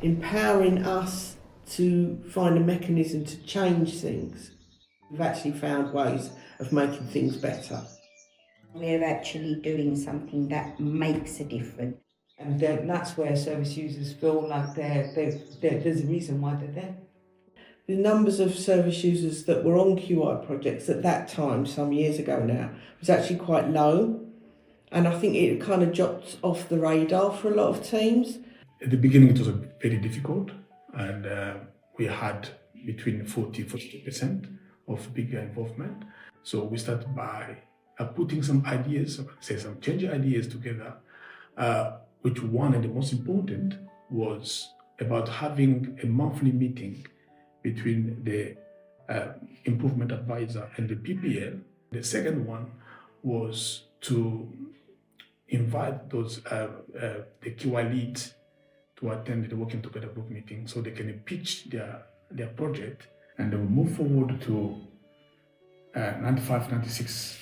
empowering us to find a mechanism to change things. We've actually found ways of making things better. We're actually doing something that makes a difference. And that's where service users feel like there's a reason why they're there. The numbers of service users that were on QI projects at that time, some years ago now, was actually quite low. And I think it kind of dropped off the radar for a lot of teams. At the beginning, it was very difficult, and we had between 40-42% of bigger involvement. So we started by putting some ideas, some change ideas together, which one and the most important was about having a monthly meeting between the improvement advisor and the PPL. The second one was to invite those the QI leads to attend the Working Together group meeting so they can pitch their project, and they will move forward to 95-96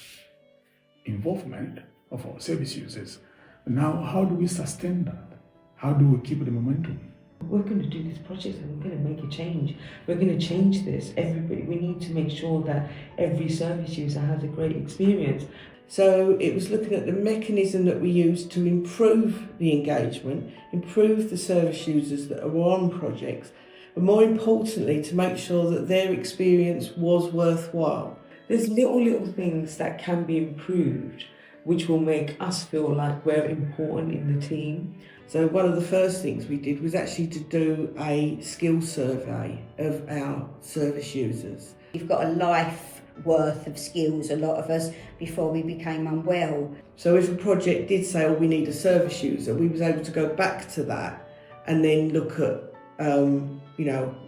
involvement of our service users. Now, how do we sustain that? How do we keep the momentum? We're going to do this project and we're going to make a change. We're going to change this. Everybody, we need to make sure that every service user has a great experience. So it was looking at the mechanism that we use to improve the engagement, improve the service users that are on projects, but more importantly, to make sure that their experience was worthwhile. There's little things that can be improved which will make us feel like we're important in the team. So one of the first things we did was actually to do a skill survey of our service users. We've got a life worth of skills, a lot of us, before we became unwell. So if a project did say, oh, we need a service user, we was able to go back to that and then look at,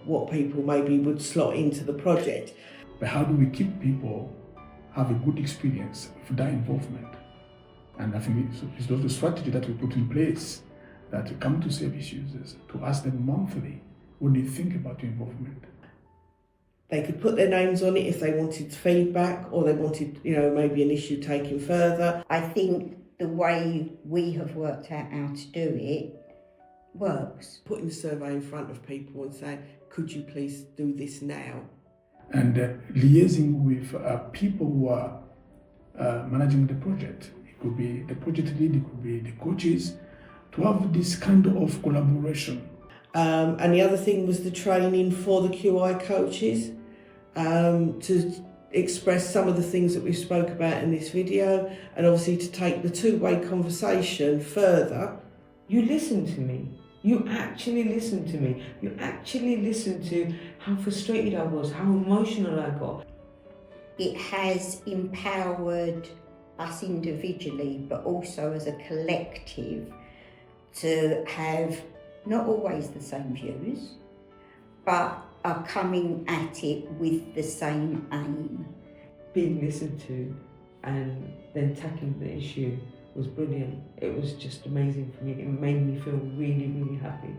what people maybe would slot into the project. But how do we keep people have a good experience with that involvement? And I think it's the strategy that we put in place, that to come to service users, to ask them monthly what they think about your involvement. They could put their names on it if they wanted feedback or they wanted, maybe an issue taken further. I think the way we have worked out how to do it works. Putting the survey in front of people and saying, could you please do this now? And liaising with people who are managing the project. It could be the project lead, it could be the coaches, to have this kind of collaboration. And the other thing was the training for the QI coaches to express some of the things that we spoke about in this video, and obviously to take the two-way conversation further. You listen to me. You actually listen to me. You actually listen to how frustrated I was, how emotional I got. It has empowered us individually, but also as a collective, to have not always the same views, but are coming at it with the same aim. Being listened to and then tackling the issue was brilliant. It was just amazing for me. It made me feel really, really happy.